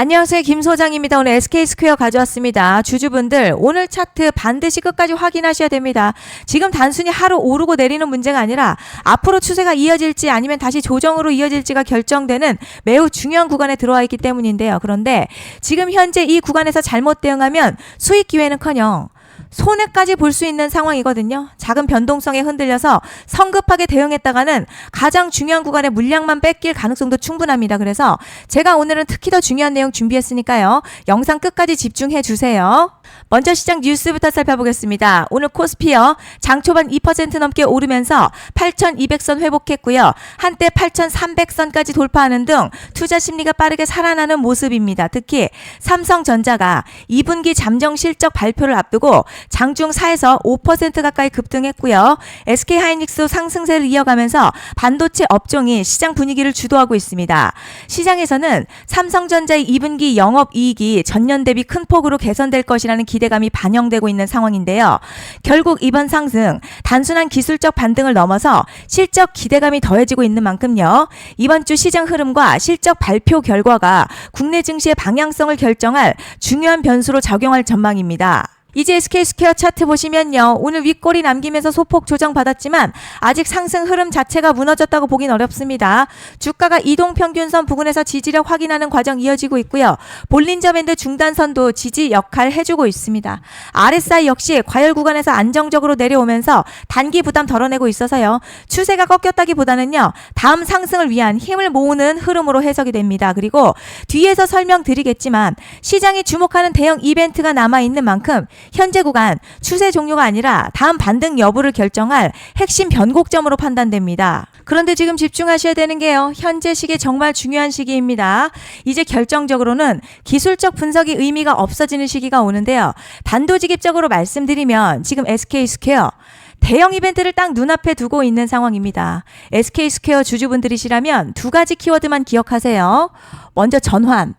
안녕하세요. 김 소장입니다. 오늘 SK스퀘어 가져왔습니다. 주주분들 오늘 차트 반드시 끝까지 확인하셔야 됩니다. 지금 단순히 하루 오르고 내리는 문제가 아니라 앞으로 추세가 이어질지 아니면 다시 조정으로 이어질지가 결정되는 매우 중요한 구간에 들어와 있기 때문인데요. 그런데 지금 현재 이 구간에서 잘못 대응하면 수익 기회는커녕 손해까지 볼 수 있는 상황이거든요. 작은 변동성에 흔들려서 성급하게 대응했다가는 가장 중요한 구간에 물량만 뺏길 가능성도 충분합니다. 그래서 제가 오늘은 특히 더 중요한 내용 준비했으니까요. 영상 끝까지 집중해 주세요. 먼저 시장 뉴스부터 살펴보겠습니다. 오늘 코스피요. 장 초반 2% 넘게 오르면서 8,200선 회복했고요. 한때 8,300선까지 돌파하는 등 투자 심리가 빠르게 살아나는 모습입니다. 특히 삼성전자가 2분기 잠정 실적 발표를 앞두고 장중 4에서 5% 가까이 급등했고요. SK하이닉스 상승세를 이어가면서 반도체 업종이 시장 분위기를 주도하고 있습니다. 시장에서는 삼성전자의 2분기 영업이익이 전년 대비 큰 폭으로 개선될 것이라는 기대감이 반영되고 있는 상황인데요. 결국 이번 상승 단순한 기술적 반등을 넘어서 실적 기대감이 더해지고 있는 만큼요. 이번 주 시장 흐름과 실적 발표 결과가 국내 증시의 방향성을 결정할 중요한 변수로 작용할 전망입니다. 이제 SK스퀘어 차트 보시면요. 오늘 윗꼬리 남기면서 소폭 조정받았지만 아직 상승 흐름 자체가 무너졌다고 보긴 어렵습니다. 주가가 이동평균선 부근에서 지지력 확인하는 과정 이어지고 있고요. 볼린저 밴드 중단선도 지지 역할 해주고 있습니다. RSI 역시 과열 구간에서 안정적으로 내려오면서 단기 부담 덜어내고 있어서요. 추세가 꺾였다기보다는요. 다음 상승을 위한 힘을 모으는 흐름으로 해석이 됩니다. 그리고 뒤에서 설명드리겠지만 시장이 주목하는 대형 이벤트가 남아있는 만큼 현재 구간 추세 종료가 아니라 다음 반등 여부를 결정할 핵심 변곡점으로 판단됩니다. 그런데 지금 집중하셔야 되는 게요. 현재 시기 정말 중요한 시기입니다. 이제 결정적으로는 기술적 분석이 의미가 없어지는 시기가 오는데요. 단도직입적으로 말씀드리면 지금 SK스퀘어 대형 이벤트를 딱 눈앞에 두고 있는 상황입니다. SK스퀘어 주주분들이시라면 두 가지 키워드만 기억하세요. 먼저 전환.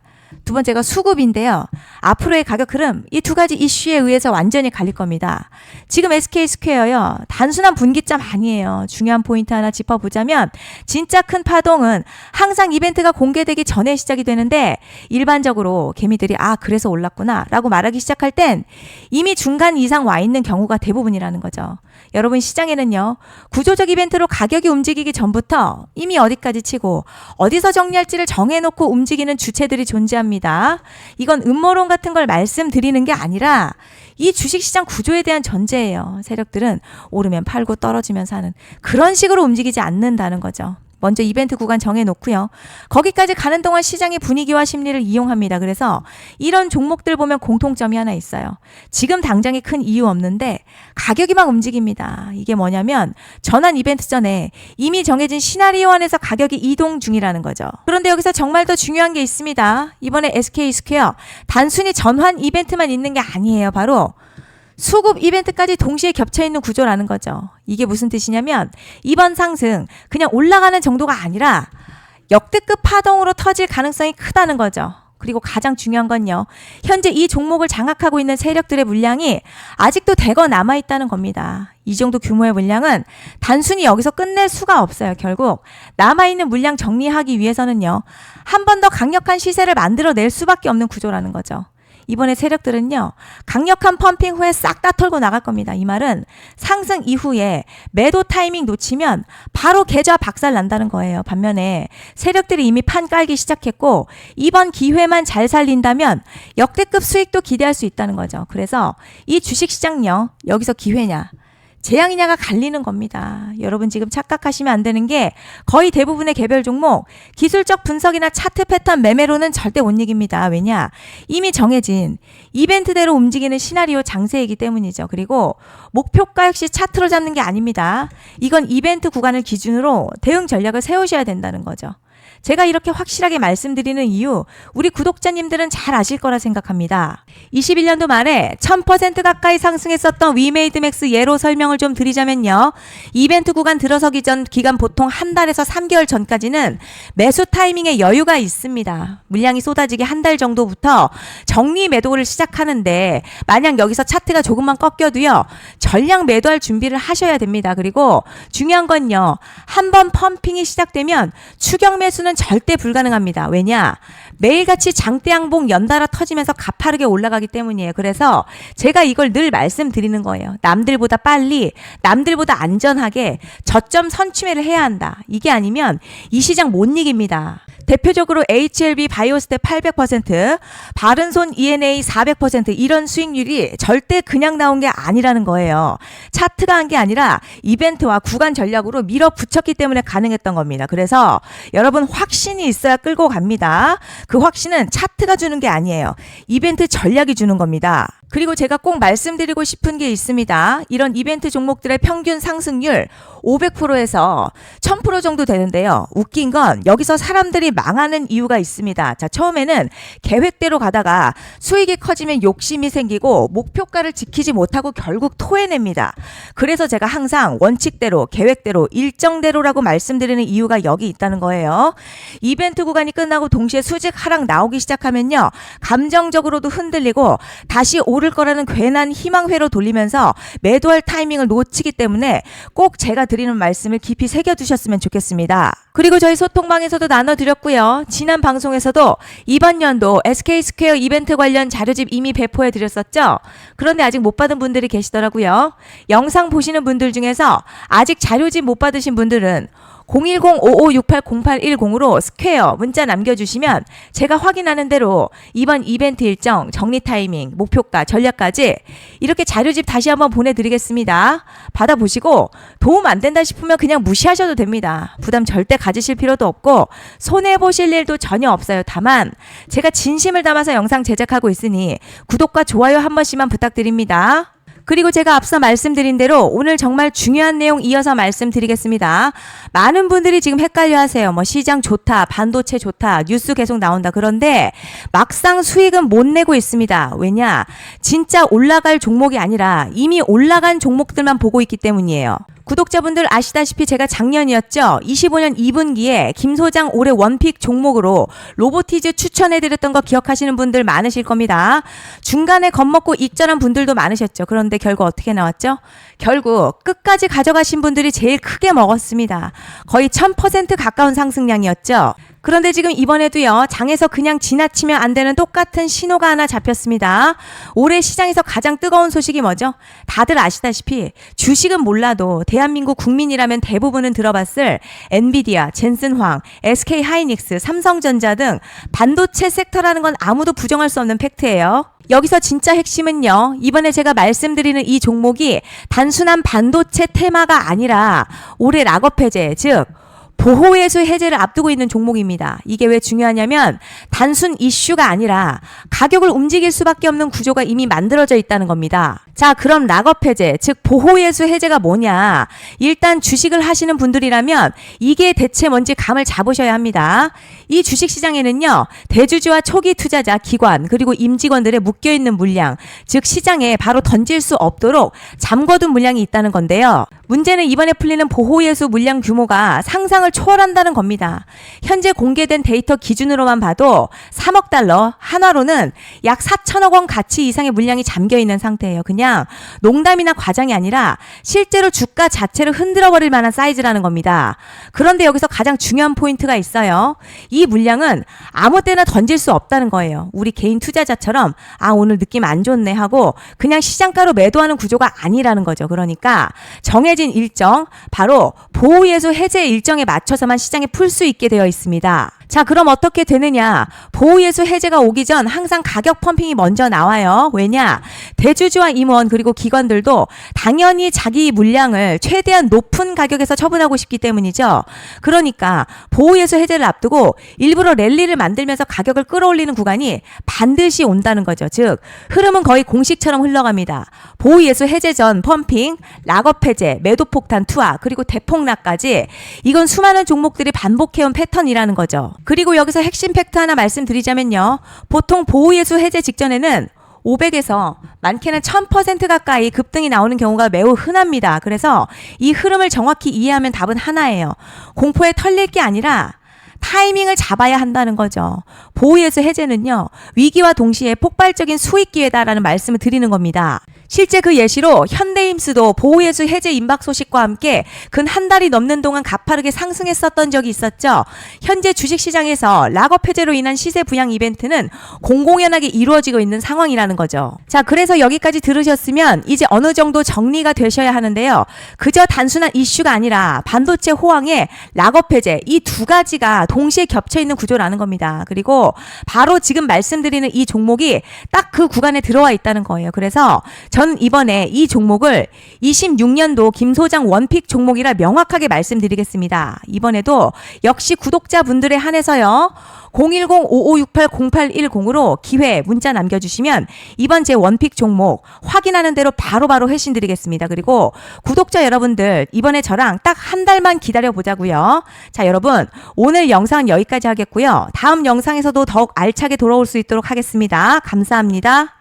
두 번째가 수급인데요. 앞으로의 가격 흐름 이 두 가지 이슈에 의해서 완전히 갈릴 겁니다. 지금 SK스퀘어요. 단순한 분기점 아니에요. 중요한 포인트 하나 짚어보자면 진짜 큰 파동은 항상 이벤트가 공개되기 전에 시작이 되는데 일반적으로 개미들이 그래서 올랐구나 라고 말하기 시작할 땐 이미 중간 이상 와 있는 경우가 대부분이라는 거죠. 여러분 시장에는요. 구조적 이벤트로 가격이 움직이기 전부터 이미 어디까지 치고 어디서 정리할지를 정해놓고 움직이는 주체들이 존재합니다. 이건 음모론 같은 걸 말씀드리는 게 아니라 이 주식시장 구조에 대한 전제예요. 세력들은 오르면 팔고 떨어지면 사는 그런 식으로 움직이지 않는다는 거죠. 먼저 이벤트 구간 정해놓고요. 거기까지 가는 동안 시장의 분위기와 심리를 이용합니다. 그래서 이런 종목들 보면 공통점이 하나 있어요. 지금 당장에 큰 이유 없는데 가격이 막 움직입니다. 이게 뭐냐면 전환 이벤트 전에 이미 정해진 시나리오 안에서 가격이 이동 중이라는 거죠. 그런데 여기서 정말 더 중요한 게 있습니다. 이번에 SK스퀘어 단순히 전환 이벤트만 있는 게 아니에요. 바로 수급 이벤트까지 동시에 겹쳐있는 구조라는 거죠. 이게 무슨 뜻이냐면 이번 상승 그냥 올라가는 정도가 아니라 역대급 파동으로 터질 가능성이 크다는 거죠. 그리고 가장 중요한 건요. 현재 이 종목을 장악하고 있는 세력들의 물량이 아직도 대거 남아있다는 겁니다. 이 정도 규모의 물량은 단순히 여기서 끝낼 수가 없어요. 결국 남아있는 물량 정리하기 위해서는요. 한 번 더 강력한 시세를 만들어낼 수밖에 없는 구조라는 거죠. 이번에 세력들은요. 강력한 펌핑 후에 싹 다 털고 나갈 겁니다. 이 말은 상승 이후에 매도 타이밍 놓치면 바로 계좌 박살 난다는 거예요. 반면에 세력들이 이미 판 깔기 시작했고 이번 기회만 잘 살린다면 역대급 수익도 기대할 수 있다는 거죠. 그래서 이 주식시장요. 여기서 기회냐 재앙이냐가 갈리는 겁니다. 여러분 지금 착각하시면 안 되는 게 거의 대부분의 개별 종목 기술적 분석이나 차트 패턴 매매로는 절대 못 이깁니다. 왜냐? 이미 정해진 이벤트대로 움직이는 시나리오 장세이기 때문이죠. 그리고 목표가 역시 차트로 잡는 게 아닙니다. 이건 이벤트 구간을 기준으로 대응 전략을 세우셔야 된다는 거죠. 제가 이렇게 확실하게 말씀드리는 이유 우리 구독자님들은 잘 아실 거라 생각합니다. 21년도 말에 1000% 가까이 상승했었던 위메이드맥스 예로 설명을 좀 드리자면요. 이벤트 구간 들어서기 전 기간 보통 한 달에서 3개월 전까지는 매수 타이밍에 여유가 있습니다. 물량이 쏟아지기 한 달 정도부터 정리 매도를 시작하는데 만약 여기서 차트가 조금만 꺾여도요. 전량 매도할 준비를 하셔야 됩니다. 그리고 중요한 건요. 한번 펌핑이 시작되면 추격 매수는 지금은 절대 불가능합니다. 왜냐? 매일같이 장대양봉 연달아 터지면서 가파르게 올라가기 때문이에요. 그래서 제가 이걸 늘 말씀드리는 거예요. 남들보다 빨리, 남들보다 안전하게 저점 선취매를 해야 한다. 이게 아니면 이 시장 못 이깁니다. 대표적으로 HLB 바이오스텝 800%, 바른손 ENA 400% 이런 수익률이 절대 그냥 나온 게 아니라는 거예요. 차트가 한 게 아니라 이벤트와 구간 전략으로 밀어붙였기 때문에 가능했던 겁니다. 그래서 여러분 확신이 있어야 끌고 갑니다. 그 확신은 차트가 주는 게 아니에요. 이벤트 전략이 주는 겁니다. 그리고 제가 꼭 말씀드리고 싶은 게 있습니다. 이런 이벤트 종목들의 평균 상승률 500%에서 1000% 정도 되는데요. 웃긴 건 여기서 사람들이 망하는 이유가 있습니다. 자, 처음에는 계획대로 가다가 수익이 커지면 욕심이 생기고 목표가를 지키지 못하고 결국 토해냅니다. 그래서 제가 항상 원칙대로, 계획대로, 일정대로라고 말씀드리는 이유가 여기 있다는 거예요. 이벤트 구간이 끝나고 동시에 수직 하락 나오기 시작하면요. 감정적으로도 흔들리고 다시 오를 거라는 괜한 희망회로 돌리면서 매도할 타이밍을 놓치기 때문에 꼭 제가 드리는 말씀을 깊이 새겨두셨으면 좋겠습니다. 그리고 저희 소통방에서도 나눠드렸고요. 지난 방송에서도 이번 연도 SK스퀘어 이벤트 관련 자료집 이미 배포해드렸었죠. 그런데 아직 못 받은 분들이 계시더라고요. 영상 보시는 분들 중에서 아직 자료집 못 받으신 분들은 010-5568-0810으로 스퀘어 문자 남겨주시면 제가 확인하는 대로 이번 이벤트 일정, 정리 타이밍, 목표가, 전략까지 이렇게 자료집 다시 한번 보내드리겠습니다. 받아보시고 도움 안 된다 싶으면 그냥 무시하셔도 됩니다. 부담 절대 가지실 필요도 없고 손해보실 일도 전혀 없어요. 다만 제가 진심을 담아서 영상 제작하고 있으니 구독과 좋아요 한 번씩만 부탁드립니다. 그리고 제가 앞서 말씀드린 대로 오늘 정말 중요한 내용 이어서 말씀드리겠습니다. 많은 분들이 지금 헷갈려 하세요. 시장 좋다, 반도체 좋다, 뉴스 계속 나온다. 그런데 막상 수익은 못 내고 있습니다. 왜냐? 진짜 올라갈 종목이 아니라 이미 올라간 종목들만 보고 있기 때문이에요. 구독자분들 아시다시피 제가 작년이었죠. 25년 2분기에 김 소장 올해 원픽 종목으로 로보티즈 추천해드렸던 거 기억하시는 분들 많으실 겁니다. 중간에 겁먹고 익절한 분들도 많으셨죠. 그런데 결국 어떻게 나왔죠? 결국 끝까지 가져가신 분들이 제일 크게 먹었습니다. 거의 1000% 가까운 상승량이었죠. 그런데 지금 이번에도요, 장에서 그냥 지나치면 안 되는 똑같은 신호가 하나 잡혔습니다. 올해 시장에서 가장 뜨거운 소식이 뭐죠? 다들 아시다시피 주식은 몰라도 대한민국 국민이라면 대부분은 들어봤을 엔비디아, 젠슨황, SK하이닉스, 삼성전자 등 반도체 섹터라는 건 아무도 부정할 수 없는 팩트예요. 여기서 진짜 핵심은요, 이번에 제가 말씀드리는 이 종목이 단순한 반도체 테마가 아니라 올해 락업 해제, 즉 보호예수 해제를 앞두고 있는 종목입니다. 이게 왜 중요하냐면 단순 이슈가 아니라 가격을 움직일 수밖에 없는 구조가 이미 만들어져 있다는 겁니다. 자, 그럼 락업 해제, 즉 보호예수 해제가 뭐냐? 일단 주식을 하시는 분들이라면 이게 대체 뭔지 감을 잡으셔야 합니다. 이 주식시장에는요, 대주주와 초기 투자자, 기관, 그리고 임직원들의 묶여있는 물량, 즉 시장에 바로 던질 수 없도록 잠궈둔 물량이 있다는 건데요. 문제는 이번에 풀리는 보호예수 물량 규모가 상상을 초월한다는 겁니다. 현재 공개된 데이터 기준으로만 봐도 3억 달러, 한화로는 약 4천억 원 가치 이상의 물량이 잠겨있는 상태예요. 그냥 농담이나 과장이 아니라 실제로 주가 자체를 흔들어버릴 만한 사이즈라는 겁니다. 그런데 여기서 가장 중요한 포인트가 있어요. 이 물량은 아무 때나 던질 수 없다는 거예요. 우리 개인 투자자처럼 오늘 느낌 안 좋네 하고 그냥 시장가로 매도하는 구조가 아니라는 거죠. 그러니까 정해진 일정, 바로 보호예수 해제 일정에 맞춰서만 시장에 풀 수 있게 되어 있습니다. 자, 그럼 어떻게 되느냐? 보호예수 해제가 오기 전 항상 가격 펌핑이 먼저 나와요. 왜냐? 대주주와 임원 그리고 기관들도 당연히 자기 물량을 최대한 높은 가격에서 처분하고 싶기 때문이죠. 그러니까 보호예수 해제를 앞두고 일부러 랠리를 만들면서 가격을 끌어올리는 구간이 반드시 온다는 거죠. 즉 흐름은 거의 공식처럼 흘러갑니다. 보호예수 해제 전 펌핑, 락업 해제, 매도 폭탄 투하, 그리고 대폭락까지 이건 수많은 종목들이 반복해온 패턴이라는 거죠. 그리고 여기서 핵심 팩트 하나 말씀드리자면요. 보통 보호예수 해제 직전에는 500에서 많게는 1000% 가까이 급등이 나오는 경우가 매우 흔합니다. 그래서 이 흐름을 정확히 이해하면 답은 하나예요. 공포에 털릴 게 아니라 타이밍을 잡아야 한다는 거죠. 보호예수 해제는요, 위기와 동시에 폭발적인 수익 기회다라는 말씀을 드리는 겁니다. 실제 그 예시로 현대임스도 보호예수 해제 임박 소식과 함께 근 한 달이 넘는 동안 가파르게 상승했었던 적이 있었죠. 현재 주식시장에서 락업 해제로 인한 시세 부양 이벤트는 공공연하게 이루어지고 있는 상황이라는 거죠. 자, 그래서 여기까지 들으셨으면 이제 어느 정도 정리가 되셔야 하는데요. 그저 단순한 이슈가 아니라 반도체 호황에 락업 해제 이 두 가지가 동시에 겹쳐 있는 구조라는 겁니다. 그리고 바로 지금 말씀드리는 이 종목이 딱 그 구간에 들어와 있다는 거예요. 그래서 전 이번에 이 종목을 26년도 김 소장 원픽 종목이라 명확하게 말씀드리겠습니다. 이번에도 역시 구독자분들에 한해서요. 010-5568-0810으로 기회 문자 남겨주시면 이번 제 원픽 종목 확인하는 대로 바로바로 회신 드리겠습니다. 그리고 구독자 여러분들 이번에 저랑 딱 한 달만 기다려보자고요. 자, 여러분 오늘 영상 여기까지 하겠고요. 다음 영상에서도 더욱 알차게 돌아올 수 있도록 하겠습니다. 감사합니다.